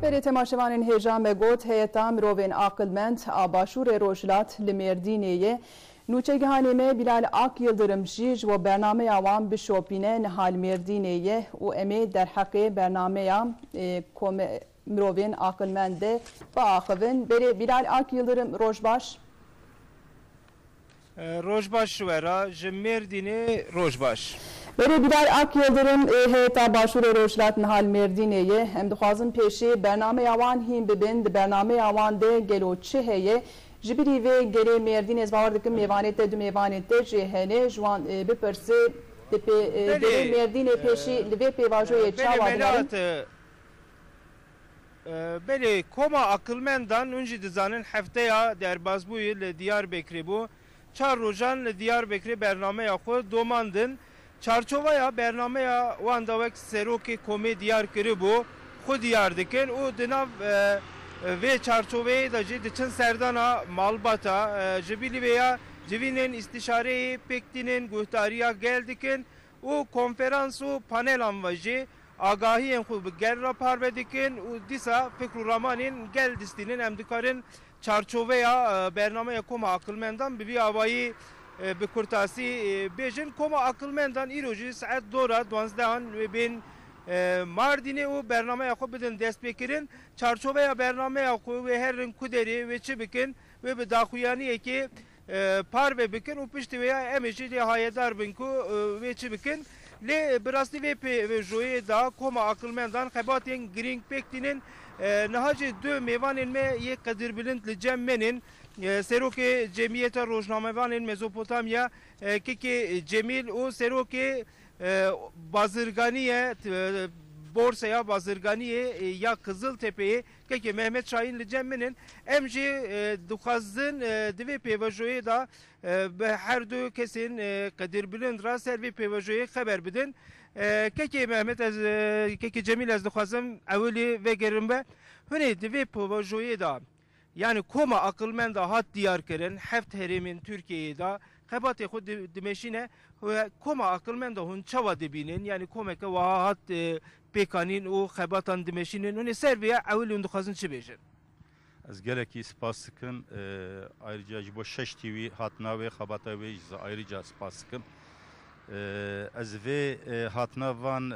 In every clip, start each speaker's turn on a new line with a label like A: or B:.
A: Berê temaşevanên hêja me got heyeta mirovên aqilmend a Başûrê Rojhilat li Mêrdînê ye nûçegihanê me Bilal Ak Yıldırım jî ji bo bernameya wan bişopîne nihal Mêrdînê ye û em ê derheqê bernameya mirovên aqilmend de biaxivin. Berê Bilal Ak Yıldırım roj baş.
B: Roj baş wera ji Mêrdînê roj baş.
A: Berê Bilal Ak Yıldırım heyeta Başûrê Rojhilat nihal Mêrdînê ye em dixwazin pêşî bernameya wan hîn bibin di bernameya wan de gelo çi heye ji birî vê gelê Mêrdînê ez bawer dikim mêvanê te du mêvanê te jê hene ji wan bipirse gelê Mêrdînê pêşî li vê pêvajoyê çawa dinerin.
B: Belê koma aqilmendan hûn dizanin hefteya derbas bûyê li Diyarbekirê bû çar rojan li Diyarbekirê bernameya xwe domandin. Çarçovaya bernameya wan da wek serokê komê diyar kiribû xwe diyar dikin û di nav vê çarçoveyê de jî diçin serdana malbata ji bilî vê ya civînên îstişareyê pêktînên guhtariya gel dikin û konferans û panelan ve jî agahiyên xwe bi gel re parve dikin û dîsa fikr û ramanên gel distînin em dikarin çarçoveya bernameya koma aqilmendan bi vî avayî bi kurtasî bêjin koma aqilmendan îro jî saet dora 12 bên Mardinê û bernameya xwe bidin destpêkirin çarçoveya bernameya xwe wê herin ku derê wê çi bikin wê bi daxuyaniyekê parve bikin û piştî wê ya em ê jî lê hayedar bin ku wê çi bikin lê bi rastî vê pêvajoyê da koma aqilmendan xebatên girîng pêktînin niha jî du mêvanên me yê qedirbilind li cem menin serokê Cemiyeta Rojnamevanên Mezopotamya Keke Cemil û serokê bazirganiyê borsaya bazirganiyê ya Kızıltepe'ye Keke Mehmet Şahin li cem menin em jî dixwazin di vê pêvajoyê da bi her du kesên qedirbilind ra ser vê pêvajoyê xeber bidin. Keke Mehmet ez Keke Cemil ez dixwazim ewilî vegerim be hûnê di vê pêvajoyê da yani koma aqilmenda hat diyar kirin heft herêmên Türkiye'ye da xebatê xwe dimeşîne koma aqilmenda hûn çawa dibînin yani komeke wiha hat pêkanîn û xebatan dimeşînin hûnê ser vê ya ewil hûn dixwazin çi bêjin?
C: Ez gelekî spas dikim ayrıca ji bo şeş TV hatina wê xebata wê ji ayrıca spas dikim. Ez vê hatina van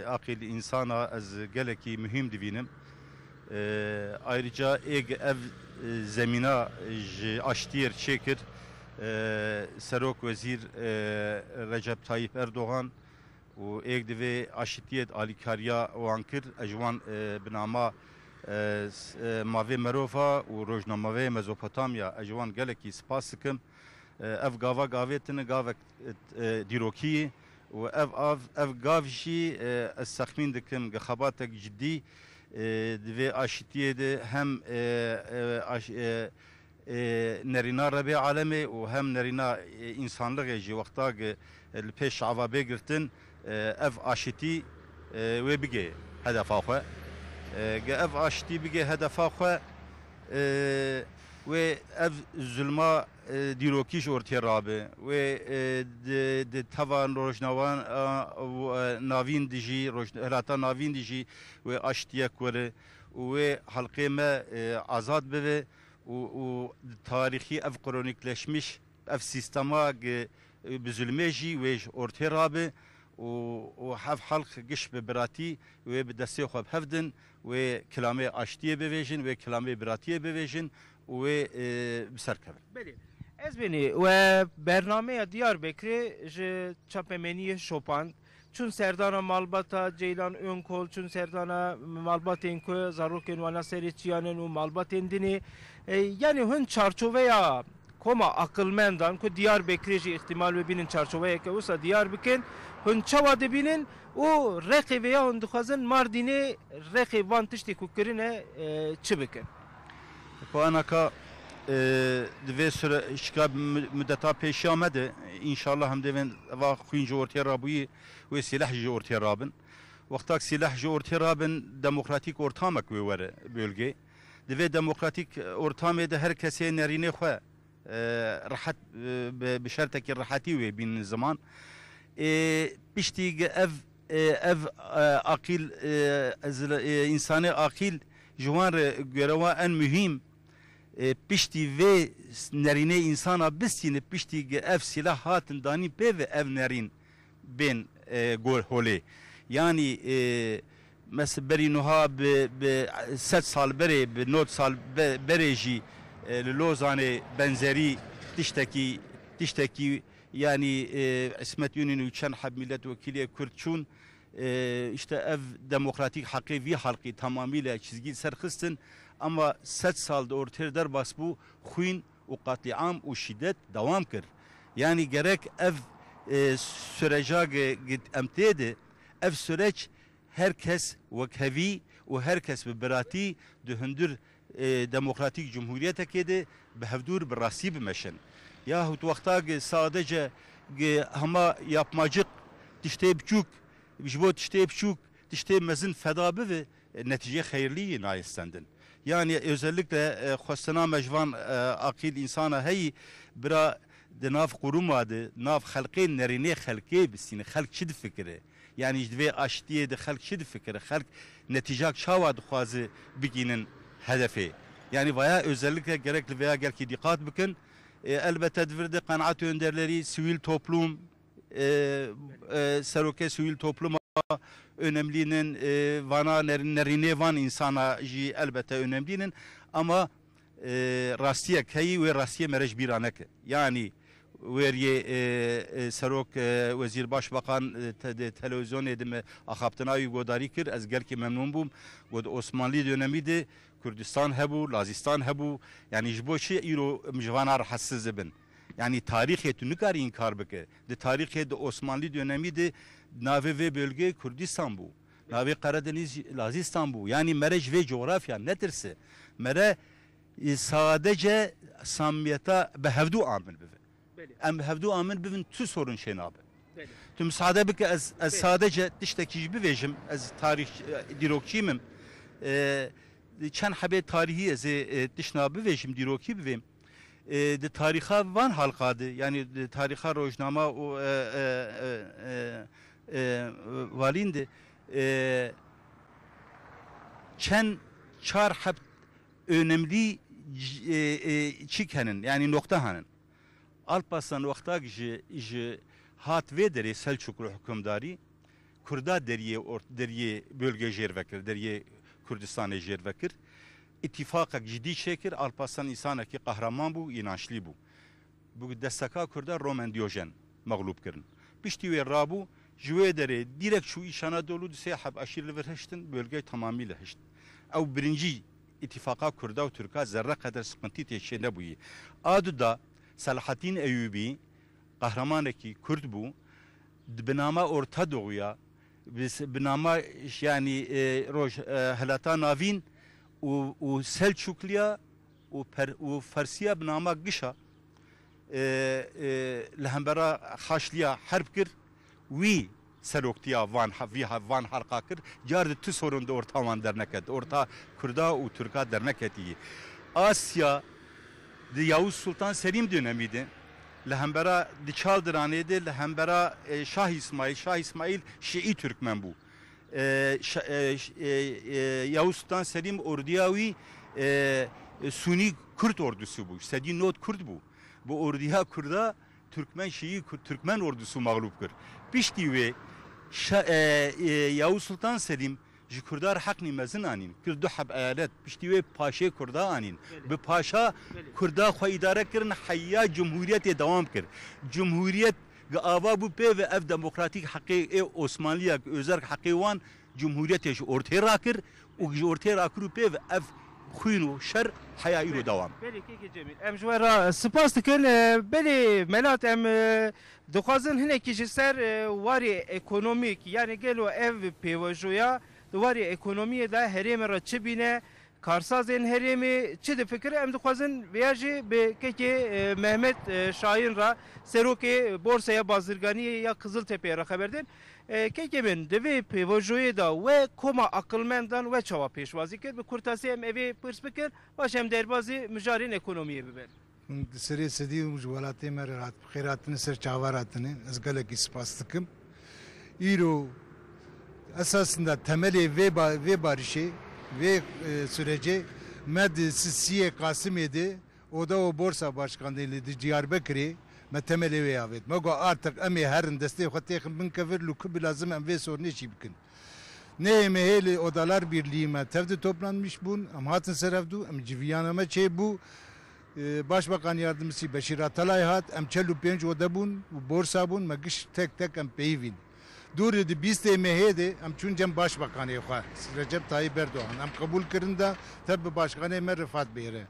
C: aqîl insana ez gelekî mühim dibînim. Ayrıca ev zemina ji aştiyê çêkir Serok Vezîr Recep Tayyip Erdoğan û êk divê aşitiyê alîkariya wan kir ji wan bi nama mavê merova û rojnamavê Mezopotamya ji wan gelekî spas dikim. Ev gava gavê tune gavek dîrokî û ev gav jî ez sexmîn dikim xebatek ciddî divê aşitiyê de hem nerîna rebê alemê û hem nerîna însanlığê jî wexta li pêş avabê girtin ev aşitî wê bige hedefa xwe ev aşitî bige hedefa xwe wê ev zulma dîrokî ji ortê rabe wê di teva rojnavan navîn dijî hilata navîn dijî wê aştiyek were û wê helqê me azad bibe û tarîxî ev kronikleşmiş ev sîstema bi zulmê jî wê ji ortê rabe û hev helq giş bi biratî wê bi destê xwe hevdin wê kilamê aştiyê bivêjin wê kilamê biratiyê bivêjin û wê bi ser kevin.
B: Ez benî we bernameya Diyarbekirê ji çapemeniyê şopand çûn serdana malbata Ceylan Önkol çûn serdana malbatên ku zarokên wana serê çiyanin û malbatên dinê yani hûn çarçoveya koma aqilmendan ku Diyarbekirê jî ihtimal bibînin çarçoveyeke wisa diyar bikin hûn çawa dibînin û rexê vê ya hûn dixwazin Mardinê rexê van tiştê ku kirine çi bikin?
C: Anaka divê süre şika müddeta pêşî amede înşallah hem devên eva xwîn ji ortê rabûyî wê sîleh ji ortê rabin wextak sîleh ji ortê rabin demokratîk ortamek wê were bölgê divê demokratîk ortamê de her kesê nerînê xwe rahat bi şertekî rahatî wê bînin ziman piştî ev ev akil insanı akil juan göreva en mühim pişti ve nerine insana bisini pişti ev silah hatin dani pe ve ev nerin ben gol hole yani mesela beri nuha be 7 sal beri be 9 sal bereji Lozane benzeri tişteki yani İsmet Yönü'nü uçan hab milletvekili Kürtçun işte ev demokratik hakkı vi halkı tamamıyla çizgi serkistin ama 7 salda ortaya der bas bu huyun o katliam o şiddet devam kır. Yani gerek ev sürece git emtiydi ev süreç herkes vekhevi ve herkes beberati dühündür demokratik cumhuriyete kedi behevdur berasi bimeşen. Yahut vakta sadece hama yapmacık tişte bçuk bijbo tişte bçuk tişte mezin fedabi ve netice hayırlı nayistendin. Yani özellikle khostana mecvan akil insana hey bira de nav kurumadı nav halkın nerine halkı bisini halk çid fikri. Yani işte aştiye de halk çid fikri halk neticak şavad khazı biginin hedefi. Yani veya özellikle gerekli veya gerki dikkat bakın elbette devirde kanaat önderleri sivil toplum seroke sivil topluma önemlinin vana nerine van insana elbette önemlinin ama rastiye kayi ve rastiye merej biranek yani veriye serok vezir başbakan televizyon edime akaptına godari kir az gerki memnun bum god Osmanlı dönemiydi Kürdistan hebu Lazistan hebu yani jboşi iro mjvana rahatsız bin yani tarihi nükar inkar bike de tarihi de Osmanlı dönemiydi nave ve bölge Kürdistan bu nave Karadeniz Lazistan bu yani merej ve coğrafya nedirse mere sadece samimiyete behevdu amil bivi em behevdu amil bivin tü sorun şeyin abi tüm sade bike az sadece dişteki bivejim az tarih dirokçiyim çen haber tarihi az dişna bivejim diroki bivim de tariha van halkadı yani de tariha rojnama o valindi çen çar hep önemli çikenin yani nokta hanın Alparslan vakta ji hat ve deri Selçuklu hükümdarı Kurda deriye bölge jervekir deriye Kürdistan'a jervekir ittifaka ciddi şekir Alparslan insana ki kahraman bu inançlı bu bu destaka Kurda Roman Diyojen mağlup kırın pişti ve rabu jüve deri direkt şu iş Anadolu sehab aşırı verheştin bölge tamamıyla heştin ev birinci ittifaka Kurda ve Türk'a zerre kadar sıkıntı teşhir ne bu iyi adı da Selahattin Eyyubi kahramaneki Kürt bu binama Orta Doğu'ya binama yani helata navin u Selçuklu'ya u Farsiya binama Gışa lehembera Haşliya harp kir vi Seroktiya van harka kir cardı tü sorunda orta van derneket orta Kürda u Türk'a derneket iyi Asya Yavuz Sultan Selim dönemiydi. Lehembera Diçaldıran'ydı. Lehembera Şah İsmail Şii Türkmen bu. Yavuz Sultan Selim orduyavi Suni Kürt ordusu bu. Sedi not Kürt bu. Bu orduya Kürt'da Türkmen Şii Türkmen ordusu mağlup kır. Pişti ve Yavuz Sultan Selim Kurdar hakni mezin anin. Kürdu hab eyalet pişti ve paşa Kurda anin. Be paşa Kurda xo idare kirin hayya cumhuriyet devam kir. Cumhuriyet ava bu pe ve ev demokratik hakkı Osmanlıya özel hakkı wan cumhuriyet ortaya rakir u ortaya rakir pe ve ev xuynu şer hayayı devam.
B: Beli ki Cemil. Em jwara spas dikin beli melat em dixwazin hinekî ji ser warê ekonomîk yani gelo ev pêvajoya Duvarı ekonomiye de hereme ra çi bine karsazên herêmê çi difikire em dixwazin viyaji be keke Mehmet Şahin ra serokê borsaya bazirganiyê ya Kızıltepe'ye ra xeberdin keke min divê pêvajoyê da we koma aqilmendan we çawa pêşwazî kir bi kurtasî em evê pirs bikir baş em derbazî mijarên ekonomiyê bibin.
D: Serê sedî û ji welatê me re xêratin ser çavar hatine ez gelekî spas dikim. Îro esasında temeli ve barışı ve süreci Siye Kasım idi. O da o borsa başkanlığıydı Diyarbakır'ı. Me temeli ve yavet. Mago artık emi herin desteği xatiyakın bin kavir lukubi lazım em ve sorunu çibkin. Ne meheli odalar birliğime tevdi toplanmış bun. Em hatın serevdu. Em civiyanama çey bu. Başbakan yardımcısı Beşir Atalay hat. Em çelu penç oda bun. Borsa bun. Magiş tek tek em peyvin. Durdu bizde mehedi. Em çuncem başbakanı yok. Recep Tayyip Erdoğan. Em kabul kırında tabi başkanı Emer Rıfat Bey'e.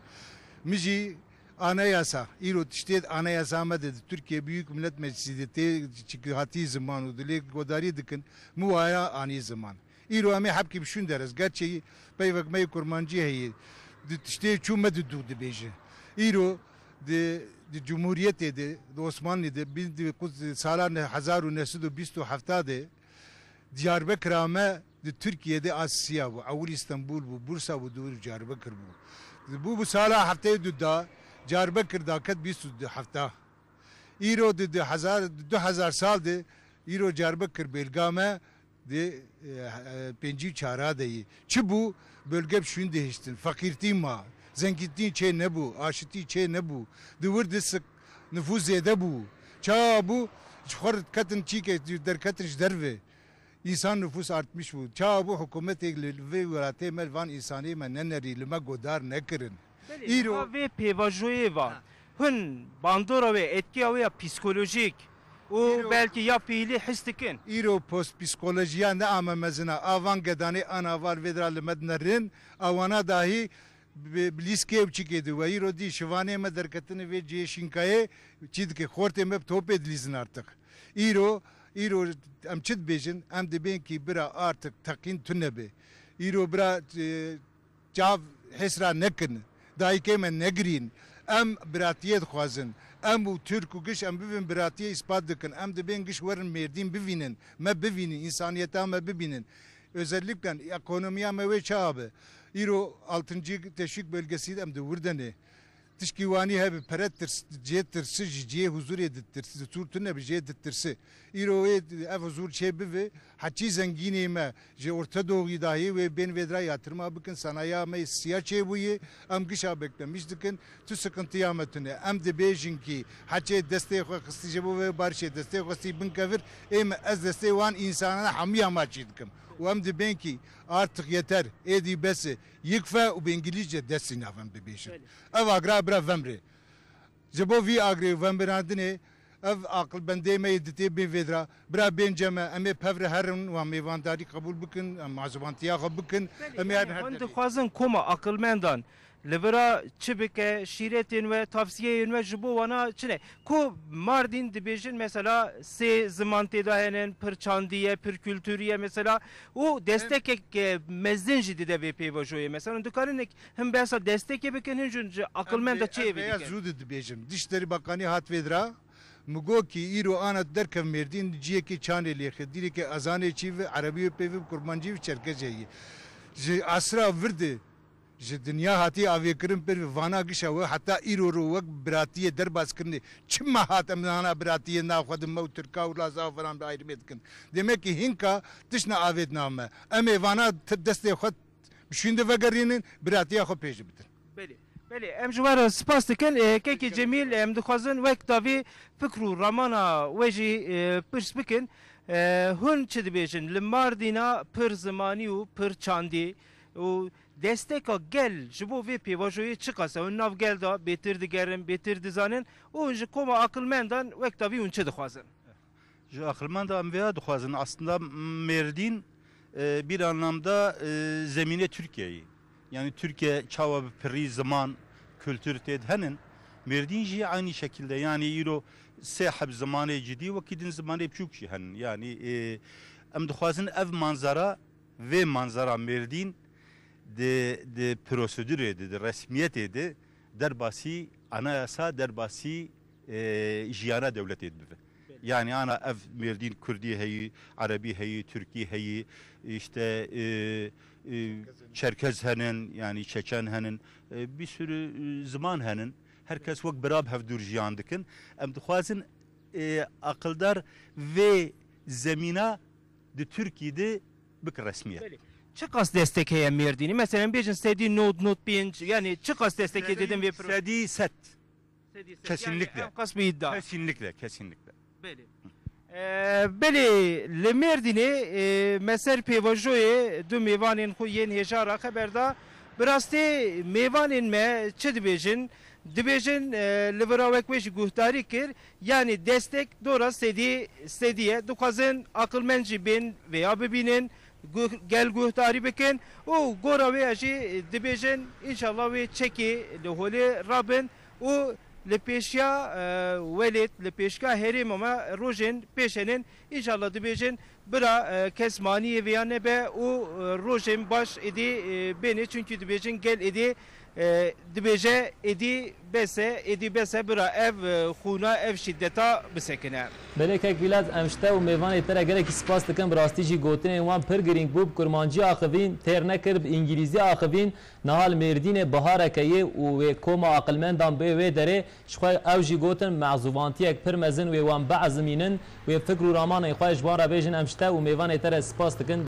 D: Mici anayasa. İro işte anayasama dedi. Türkiye Büyük Millet Meclisi dedi. Çıkıhati zaman o dili godari dikin. Muaya ani zaman. İro ame hep şun deriz. Gerçeği peyvekmeyi kurmancı heyi. İşte çume de durdu beji. İro de Cumhuriyet dedi. Osmanlı'da biz salan 1927'de Diyarbakır'ame Türkiye'de Asya bu. Avul İstanbul bu. Bursa bu. Diyarbakır bu. Bu sala haftaya düdda. Diyarbakır'da kat bir sürdü hafta. İro dedi 2000 saldı. İro Diyarbakır belgame de penci çara deyi. Çi bu bölge şunu değiştin. Fakirti ma. Zengitliğin çe ne bu? Aşıti çe ne bu? Dıvır dısık nüfuz zede bu. Ça bu çukur katın çike der katın derve. İnsan nüfus artmış bu. Ça bu hükümet ve vilayete melvan insani men neneri lima godar ne kırın.
B: İro ve pevajoye var. Hün bandora ve etki ya psikolojik. O belki ya fiili histikin.
D: İro post psikolojiya ne amemezina avan gedani ana var vedralı mednerin avana dahi bliske uçikedi ve İro di şivane mederketini ve ceşinkaye çidke khorte meb top edilizin artık. İro em çid bejin em de ben ki bira artık takin tünebe. İro bira cav hesra nekin. Daike men negrin. Em biratiyet xwazin. Em bu Türk u giş em bivin biratiye ispat dikin. Em de ben giş verin merdin bivinin. Me bivinin. İnsaniyete me bivinin. Özellikle ekonomiye me ve çabe. İro 6. teşvik bölgesiydi em de vurdane. Tişkivani hebe peret tirsi jiye huzur edittirsi. Turtun ne bir jiye edittirsi. İro ev huzur çebi ve haçi zenginime je Orta Doğu'yu dahi ve ben vedra yatırma bakın sanayi me siyah çebuyi am gışa beklemiş dikin tu sıkıntı yametine. Em de bejin ki haçi desteği kıstice bu ve barşe desteği kısti bin kavir em az desteği wan insana hamiya maçı dikim. Hem de ben ki artık yeter. Edi besi yıkfe u İngilizce desin avem bebeşim. Ev agra bra vemre. Jebo vi agri vemberadine ev akıl bende me edite be vedra bra benceme eme pevre herun ve mevandari kabul bıkın mazubantiya kabul bıkın eme
B: Ben de xwazin koma akılmendan Levera çibike şiretin ve tavsiyeyin ve jibo wana çine ku Mardin dibejin mesela se zaman tedahenin pır çandiye pır kültüriye mesela o destek mezdin jidi de ve pevajoye mesela dukarın hem besa destek bekin hincunca akılmenda çeye
D: bekin. Beyaz zudu dibejin Dışişleri Bakanı hat vedra Mugo ki İro ana derkev merdin ciye ki çane liye dili ki azane çi ve Arabiye pevi kurmancı ve Çerkezeyi. Asra virdi dünya hati avekırın per vana gişa ve hatta İro ve biratiye derbas kırni çimma hatem nana biratiye na xadım mevt Türka ve laza falan bir ayrım etkin. Demek ki hinka tışna avet name. Eme vana desteği xat şimdi vegarinin biratiye xo peşi bitir.
B: Beli, em jwara spas dikin keki Cemil em dixwazin wek davî fikru ramana wejî pirs bikin hûn çi dibêjin li Mardîna pir zimanî û pir çandî û desteka gel ji bo vê pêvajoyê çi qase hûn nav gel da bêtir digerin bêtir dizanin û ji koma akılmendan wek davî hûn çi dixwazin?
C: Ji akılmendan veya dixwazin aslında Merdin bir anlamda zemine Türkiye'yi. Yani Türkiye çava piri zaman kültür tedhenin Merdinci aynı şekilde yani İro sehab zamanı ciddi ve kidin zamanı çok şey hen yani em dixwazin ev manzara ve manzara Merdin de prosedür edi de resmiyet edi derbasi anayasa derbasi jiyana devlet edi. Yani ana ev Merdin Kürdi heyi, Arabi heyi, Türki heyi, işte Çerkez henin yani Çeçen henin bir sürü zaman henin herkes vak berab hevdur jiyan dikin. Em dixwazin akıldar ve zemina de Türkiye'de bik resmiyet.
B: Çi qas destek heye Mêrdînê? Mesela bêjin sedî not 5 yani çi qas destekê dedim vê proje?
C: Sedi set. Kesinlikle.
B: Yani qas bir iddia.
C: Kesinlikle.
B: Belê. Belê li Mêrdînê meser pêvajoyê du mêvanên xwe yên hêjara xeberda bi rastî mêvanên me çi dibêjin? Dibêjin li vir wek jî guhdarî kir yani destek dora sediye dixwazin aqilmend jî bên veya bibînin gel guhdarî bikin û gora wê jî dibêjin înşallah wê çekê li holê rabin û li pêşiya welêt li pêşka herêma me rojên pêşenin înşallah dibêjin bira kes maniyê vêya nebe û rojên baş êdî bêne çünkü dibêjin gel êdî dibêje êdî bese bira ev xûna ev şiddeta bisekine.
E: Belekek vilat em ji te û mêvanê te re gelekî spas dikim bi rastî jî gotinên wan pir girîng bû bi kurmancî axivîn têr nekir bi îngilîzî axivîn nihal Mêrdînê bihareke ye û wê koma aqilmendan bê wê derê ji xwe ew jî gotin mezûvantiyek pir mezin wê wan beezimînin wê fikr û ramanên xwe ji wan re bêjin em ji te û mêvanê te re spas dikin.